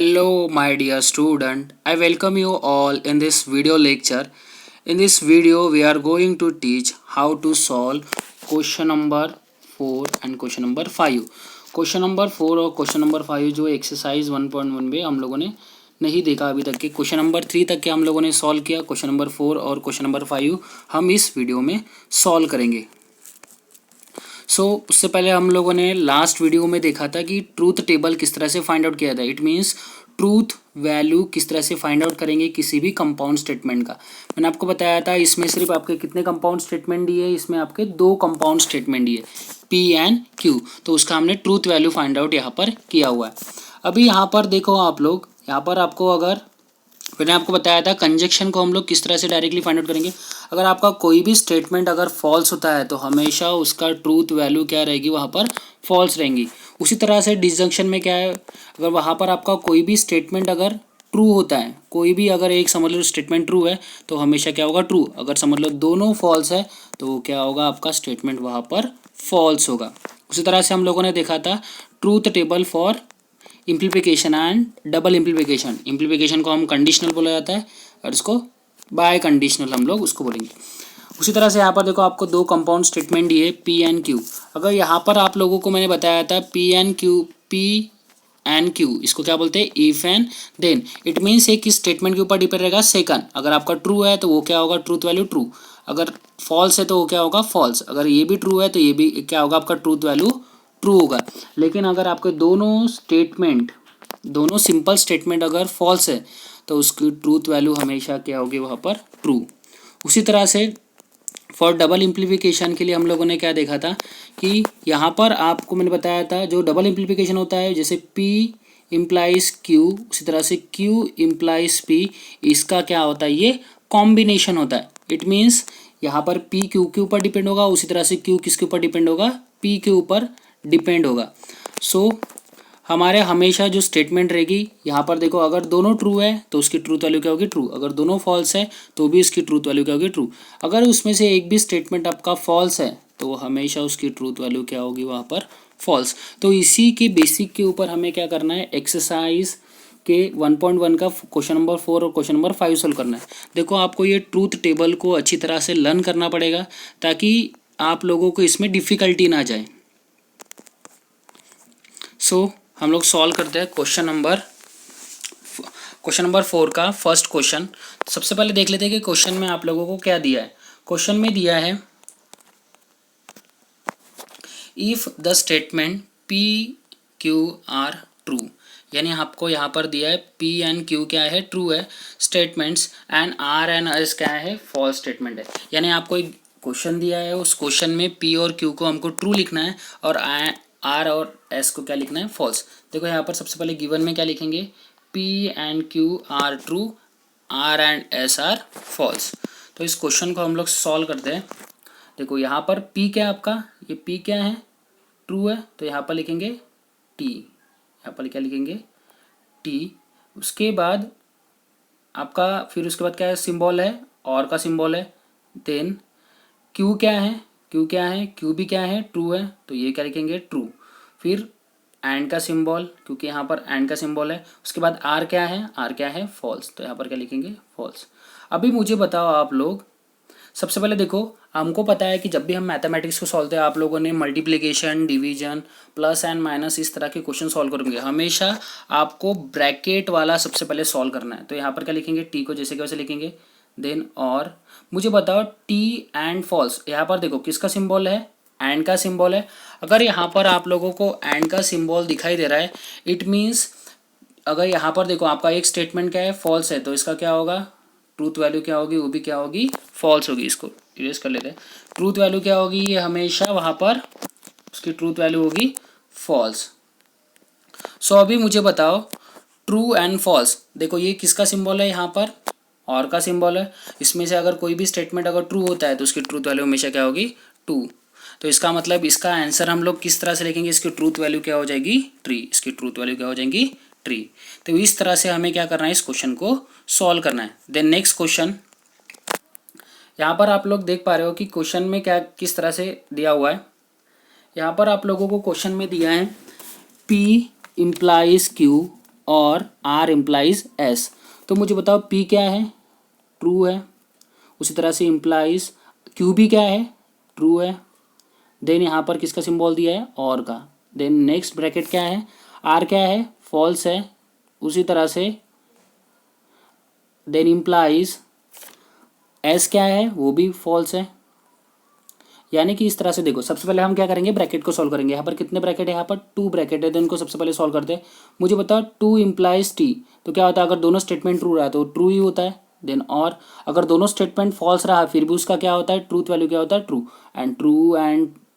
Hello, my dear student. I welcome you all in this video lecture. In this video, we are going to teach how to solve question number 4 and question number 5. Question number 4 और question number 5 जो exercise 1.1 में हम लोगों ने नहीं देखा अभी तक के, क्वेश्चन नंबर 3 तक के हम लोगों ने सॉल्व किया। क्वेश्चन नंबर 4 और क्वेश्चन नंबर 5 हम इस वीडियो में सॉल्व करेंगे। उससे पहले हम लोगों ने लास्ट वीडियो में देखा था कि ट्रूथ टेबल किस तरह से फाइंड आउट किया था। इट मीन्स ट्रूथ वैल्यू किस तरह से फाइंड आउट करेंगे किसी भी कंपाउंड स्टेटमेंट का। मैंने आपको बताया था इसमें सिर्फ आपके कितने कंपाउंड स्टेटमेंट दिए, इसमें आपके 2 कंपाउंड स्टेटमेंट दिए P एंड Q, तो उसका हमने ट्रूथ वैल्यू फाइंड आउट यहाँ पर किया हुआ है। अभी यहाँ पर देखो आप लोग, यहाँ पर आपको अगर मैंने आपको बताया था कंजक्शन को हम लोग किस तरह से डायरेक्टली फाइंड आउट करेंगे। अगर आपका कोई भी स्टेटमेंट अगर फॉल्स होता है तो हमेशा उसका ट्रूथ वैल्यू क्या रहेगी, वहाँ पर फॉल्स रहेंगी। उसी तरह से डिसजंक्शन में क्या है, अगर वहाँ पर आपका कोई भी स्टेटमेंट अगर ट्रू होता है, कोई भी अगर एक समझ लो स्टेटमेंट ट्रू है तो हमेशा क्या होगा, ट्रू। अगर समझ लो दोनों फॉल्स है तो क्या होगा, आपका स्टेटमेंट वहाँ पर फॉल्स होगा। उसी तरह से हम लोगों ने देखा था truth table for implication and double implication. Implication को हम कंडीशनल बोला जाता है और इसको बाय कंडीशनल हम लोग उसको बोलेंगे। उसी तरह से यहाँ पर देखो आपको 2 कंपाउंड स्टेटमेंट दिए P एंड Q। अगर यहाँ पर आप लोगों को मैंने बताया था P एंड Q, इसको क्या बोलते हैं, if and then. It means एक किस स्टेटमेंट के ऊपर डिपेंड रहेगा, सेकंड। अगर आपका ट्रू है तो वो क्या होगा, ट्रूथ वैल्यू ट्रू। अगर फॉल्स है तो वो क्या होगा, फॉल्स। अगर ये भी ट्रू है तो ये भी क्या होगा, आपका ट्रूथ वैल्यू ट्रू होगा। लेकिन अगर आपके दोनों सिंपल स्टेटमेंट अगर फॉल्स है तो उसकी ट्रूथ वैल्यू हमेशा क्या होगी, वहाँ पर ट्रू। उसी तरह से फॉर डबल इम्प्लीफिकेशन के लिए हम लोगों ने क्या देखा था कि यहाँ पर आपको मैंने बताया था जो डबल इम्प्लीफिकेशन होता है, जैसे P इम्प्लाइज Q, उसी तरह से Q इम्प्लाइज P, इसका क्या होता है, ये कॉम्बिनेशन होता है। इट मीन्स यहाँ पर P Q के ऊपर डिपेंड होगा, उसी तरह से Q किसके ऊपर डिपेंड होगा, P के ऊपर डिपेंड होगा। हमारे हमेशा जो स्टेटमेंट रहेगी, यहाँ पर देखो अगर दोनों ट्रू है तो उसकी ट्रूथ वैल्यू क्या होगी, ट्रू। अगर दोनों फॉल्स है तो भी उसकी ट्रूथ वैल्यू क्या होगी, ट्रू। अगर उसमें से एक भी स्टेटमेंट आपका फॉल्स है तो हमेशा उसकी ट्रूथ वैल्यू क्या होगी, वहाँ पर फॉल्स। तो इसी के बेसिक के ऊपर हमें क्या करना है, एक्सरसाइज के 1.1 का क्वेश्चन नंबर 4 और क्वेश्चन नंबर 5 सोल्व करना है। देखो आपको ये ट्रूथ टेबल को अच्छी तरह से लर्न करना पड़ेगा ताकि आप लोगों को इसमें डिफ़िकल्टी ना जाए। हम लोग सॉल्व करते हैं क्वेश्चन नंबर 4 का फर्स्ट क्वेश्चन। सबसे पहले देख लेते हैं कि क्वेश्चन में आप लोगों को क्या दिया है। क्वेश्चन में दिया है if the statement P Q are true, यानी आपको यहाँ पर दिया है P एंड Q क्या है, ट्रू है statements, and R and S क्या है, फॉल्स स्टेटमेंट है। यानी आपको एक क्वेश्चन दिया है, उस क्वेश्चन में P और Q को हमको ट्रू लिखना है और R और S को क्या लिखना है, फॉल्स। देखो यहाँ पर सबसे पहले गिवन में क्या लिखेंगे, P and Q are true, R and S are false. तो इस क्वेश्चन को हम लोग सॉल्व करते हैं। देखो यहाँ पर P क्या है आपका, ये P क्या है, ट्रू है, तो यहाँ पर लिखेंगे T। यहाँ पर क्या लिखेंगे, T। उसके बाद आपका फिर उसके बाद क्या है, सिंबल है, और का सिंबल है। देन Q क्या है, Q क्या है, Q भी क्या है, ट्रू है, तो ये क्या लिखेंगे, ट्रू। फिर एंड का सिंबल, क्योंकि यहाँ पर एंड का सिंबल है। उसके बाद R क्या है, R क्या है, फॉल्स, तो यहाँ पर क्या लिखेंगे, फॉल्स। अभी मुझे बताओ आप लोग, सबसे पहले देखो हमको पता है कि जब भी हम मैथमेटिक्स को सॉल्व करते हैं, आप लोगों ने multiplication, division, plus and minus, इस तरह के क्वेश्चन सॉल्व करेंगे। हमेशा आपको ब्रैकेट वाला सबसे पहले सॉल्व करना है। तो यहाँ पर क्या लिखेंगे, टी को जैसे कि वैसे लिखेंगे। देन और मुझे बताओ टी एंड फॉल्स, यहाँ पर देखो किसका सिंबल है, एंड का सिंबल है। अगर यहाँ पर आप लोगों को एंड का सिंबल दिखाई दे रहा है, इट मीन्स अगर यहाँ पर देखो आपका एक स्टेटमेंट क्या है, फॉल्स है, तो इसका क्या होगा, ट्रूथ वैल्यू क्या होगी, वो भी क्या होगी, फॉल्स होगी। इसको इरेज कर लेते हैं। ट्रूथ वैल्यू क्या होगी, ये हमेशा वहाँ पर उसकी ट्रूथ वैल्यू होगी फॉल्स। अभी मुझे बताओ ट्रू एंड फॉल्स। देखो ये किसका सिंबल है, यहाँ पर और का सिंबल है। इसमें से अगर कोई भी स्टेटमेंट अगर ट्रू होता है तो उसकी ट्रूथ वैल्यू हमेशा क्या होगी, 2। तो इसका मतलब इसका आंसर हम लोग किस तरह से लिखेंगे, इसकी ट्रूथ वैल्यू क्या हो जाएगी, ट्री। इसकी ट्रूथ वैल्यू क्या हो जाएगी, ट्री। तो इस तरह से हमें क्या करना है, इस क्वेश्चन को सॉल्व करना है। देन नेक्स्ट क्वेश्चन, यहाँ पर आप लोग देख पा रहे हो कि क्वेश्चन में क्या किस तरह से दिया हुआ है। यहाँ पर आप लोगों को क्वेश्चन में दिया है P इम्प्लाइज Q और आर इम्प्लाइज एस। तो मुझे बताओ पी क्या है, ट्रू है। उसी तरह से इम्प्लाइज क्यू भी क्या है, ट्रू है। देन यहाँ पर किसका सिंबल दिया है, और का। देन नेक्स्ट ब्रैकेट क्या है, आर क्या है, फॉल्स है। उसी तरह से देन इम्प्लाइज एस क्या है, वो भी फॉल्स है। यानी कि इस तरह से देखो, सबसे पहले हम क्या करेंगे, ब्रैकेट को सॉल्व करेंगे। यहाँ पर कितने ब्रैकेट है, यहाँ पर 2 ब्रैकेट है। देन को सबसे पहले सॉल्व करते हैं। मुझे बताओ 2 इम्प्लाइज टी, तो क्या होता है, अगर दोनों स्टेटमेंट ट्रू रहा तो ट्रू ही होता है। देन और अगर दोनों स्टेटमेंट फॉल्स रहा फिर भी उसका क्या होता है, ट्रूथ वैल्यू क्या होता है, ट्रू। एंड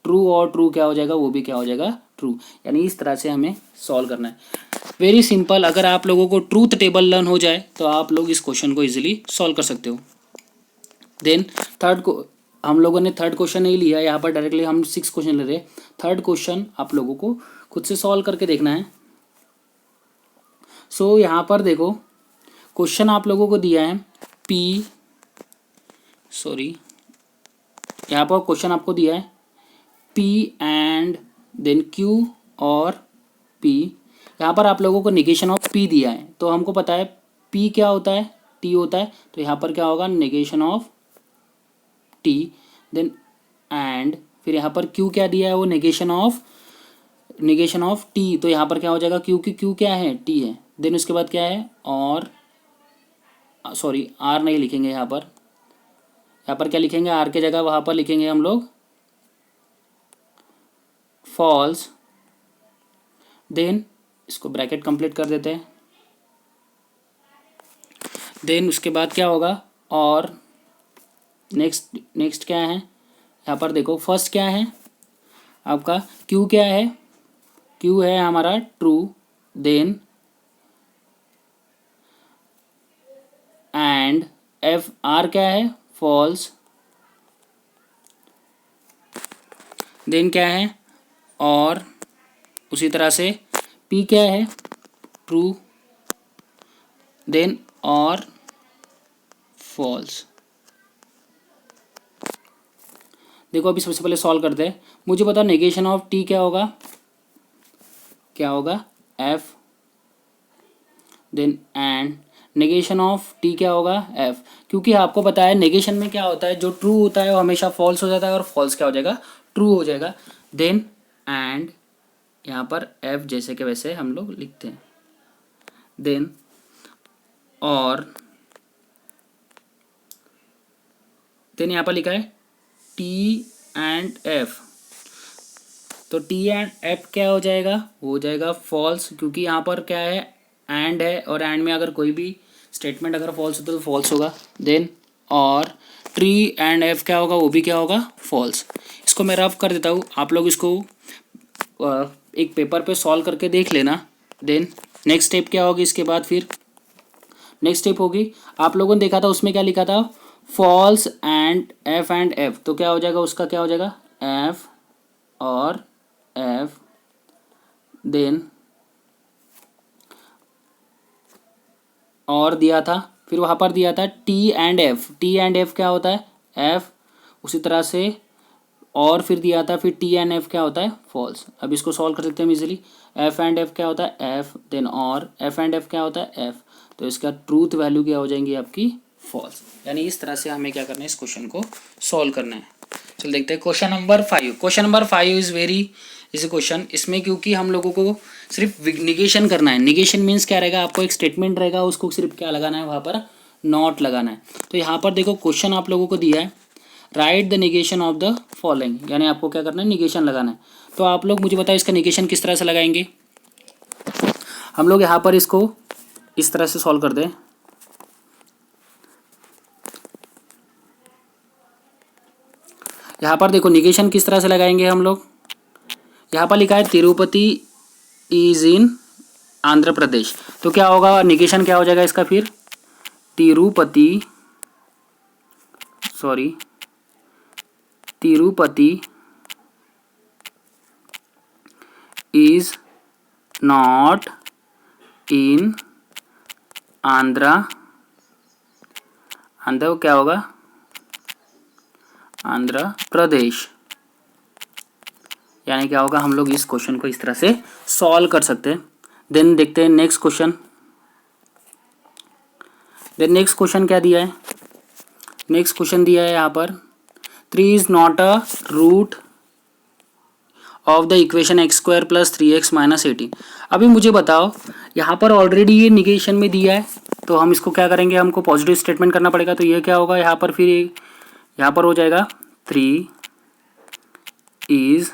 ट्रू और ट्रू क्या हो जाएगा, वो भी क्या हो जाएगा, ट्रू। यानी इस तरह से हमें सॉल्व करना है। Very simple. अगर आप लोगों को ट्रूथ टेबल लर्न हो जाए तो आप लोग इस क्वेश्चन को इजीली सॉल्व कर सकते हो। देन थर्ड को हम लोगों ने थर्ड क्वेश्चन नहीं लिया, यहाँ पर डायरेक्टली हम 6 क्वेश्चन ले रहे हैं। थर्ड क्वेश्चन आप लोगों को खुद से सॉल्व करके देखना है। सो यहाँ पर देखो, क्वेश्चन आप लोगों को दिया है यहाँ पर क्वेश्चन आपको दिया है P एंड देन Q और P। यहाँ पर आप लोगों को नेगेशन ऑफ P दिया है, तो हमको पता है P क्या होता है, T होता है। तो यहाँ पर क्या होगा, negation of T। Then and फिर यहाँ पर Q क्या दिया है, वो नेगेशन ऑफ T। तो यहाँ पर क्या हो जाएगा, Q की Q क्या है, T है। देन उसके बाद क्या है, और R नहीं लिखेंगे यहाँ पर क्या लिखेंगे, R के जगह वहाँ पर लिखेंगे हम लोग फॉल्स। देन इसको ब्रैकेट कंप्लीट कर देते हैं। देन उसके बाद क्या होगा, और नेक्स्ट क्या है, यहाँ पर देखो फर्स्ट क्या है आपका, Q क्या है, Q है हमारा ट्रू। देन एंड R क्या है, फॉल्स। देन क्या है, और उसी तरह से P क्या है, ट्रू। देन और फॉल्स। देखो अभी सबसे पहले सॉल्व करते हैं। मुझे बताओ नेगेशन ऑफ T क्या होगा, F। Then and negation of T क्या होगा, F। क्योंकि आपको पता है नेगेशन में क्या होता है, जो ट्रू होता है वो हमेशा फॉल्स हो जाता है और फॉल्स क्या हो जाएगा, ट्रू हो जाएगा। देन एंड यहाँ पर F जैसे के वैसे हम लोग लिखते हैं। देन और देन यहाँ पर लिखा है T एंड F, तो T एंड F क्या हो जाएगा, वो हो जाएगा फॉल्स। क्योंकि यहाँ पर क्या है, एंड है, और एंड में अगर कोई भी स्टेटमेंट अगर फॉल्स होता है तो फॉल्स होगा। देन और T एंड F क्या होगा, वो भी क्या होगा, फॉल्स। इसको मैं रफ कर देता हूँ, आप लोग इसको एक पेपर पे सॉल्व करके देख लेना। देन नेक्स्ट स्टेप क्या होगी, इसके बाद फिर नेक्स्ट स्टेप होगी, आप लोगों ने देखा था उसमें क्या लिखा था, फॉल्स एंड F। तो क्या हो जाएगा, उसका क्या हो जाएगा, F और F। देन और दिया था, फिर वहाँ पर दिया था T एंड F क्या होता है, F। उसी तरह से और फिर दिया था, फिर T एंड F क्या होता है, फॉल्स। अब इसको सॉल्व कर सकते हैं हम इजीली। F एंड F क्या होता है, F। देन और F एंड F क्या होता है, F। तो इसका ट्रूथ वैल्यू क्या हो जाएंगी आपकी, फॉल्स। यानी इस तरह से हमें क्या करना है, इस क्वेश्चन को सॉल्व करना है। चलो देखते हैं question number 5। Question number 5 is very easy question. इसमें क्योंकि हम लोगों को सिर्फ निगेशन करना है। निगेशन मीन्स क्या रहेगा, आपको एक स्टेटमेंट रहेगा, उसको सिर्फ क्या लगाना है, वहाँ पर नॉट लगाना है। तो यहाँ पर देखो क्वेश्चन आप लोगों को दिया है, right the negation of the following, यानी आपको क्या करना है, निगेशन लगाना है। तो आप लोग मुझे बताओ इसका निगेशन किस तरह से लगाएंगे। हम लोग यहाँ पर इसको इस तरह से सॉल्व कर दें। यहाँ पर देखो निगेशन किस तरह से लगाएंगे हम लोग। यहाँ पर लिखा है तिरुपति इज इन आंध्र प्रदेश, तो क्या होगा, निगेशन क्या हो जाएगा इसका, फिर Tirupati is not in Andhra क्या होगा, आंध्र प्रदेश। यानी क्या होगा, हम लोग इस क्वेश्चन को इस तरह से सॉल्व कर सकते हैं। देन देखते हैं next question. Then next question क्या दिया है, नेक्स्ट क्वेश्चन दिया है यहाँ पर 3 is not a root of the equation x square plus 3x minus 18। अभी मुझे बताओ, यहाँ पर ऑलरेडी ये निगेशन में दिया है, तो हम इसको क्या करेंगे, हमको पॉजिटिव स्टेटमेंट करना पड़ेगा। तो ये क्या होगा यहाँ पर, फिर यहाँ पर हो जाएगा 3 is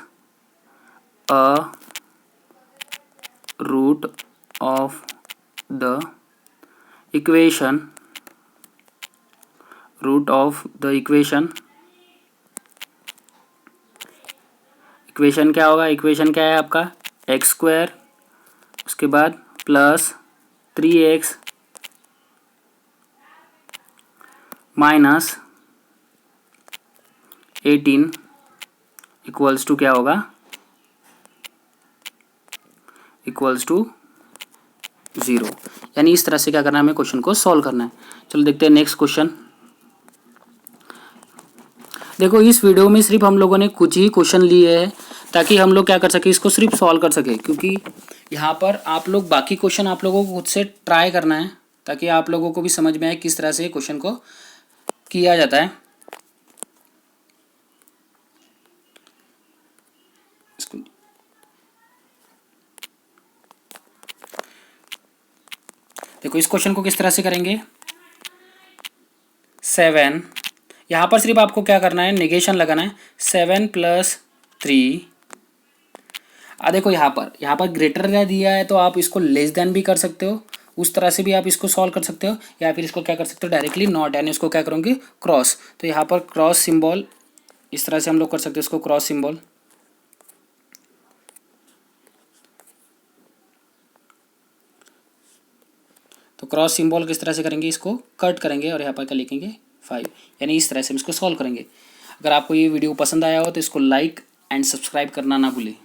a root of the equation, root of the equation, equation क्या होगा, इक्वेशन क्या है आपका एक्स स्क्वायर, उसके बाद plus 3x minus 18 equals to क्या होगा, इक्वल्स टू 0। यानी इस तरह से क्या करना है, हमें क्वेश्चन को सॉल्व करना है। चलो देखते हैं नेक्स्ट क्वेश्चन। देखो इस वीडियो में सिर्फ हम लोगों ने कुछ ही क्वेश्चन लिए हैं ताकि हम लोग क्या कर सके, इसको सिर्फ सॉल्व कर सके, क्योंकि यहाँ पर आप लोग बाकी क्वेश्चन आप लोगों को खुद से ट्राई करना है ताकि आप लोगों को भी समझ में आए किस तरह से क्वेश्चन को किया जाता है। देखो इस क्वेश्चन को किस तरह से करेंगे, 7, यहाँ पर सिर्फ आपको क्या करना है, नेगेशन लगाना है, 7 + 3। देखो यहाँ पर ग्रेटर का दिया है तो आप इसको लेस देन भी कर सकते हो, उस तरह से भी आप इसको सॉल्व कर सकते हो, या फिर इसको क्या कर सकते हो डायरेक्टली नॉट, यानी इसको क्या करोगे क्रॉस। तो यहाँ पर क्रॉस सिंबल इस तरह से हम लोग कर सकते हैं, इसको क्रॉस सिंबल। तो क्रॉस सिंबल किस तरह से करेंगे, इसको कट करेंगे और यहाँ पर क्या लिखेंगे 5, यानी इस तरह से हम इसको सॉल्व करेंगे। अगर आपको ये वीडियो पसंद आया हो तो इसको लाइक एंड सब्सक्राइब करना ना भूलें।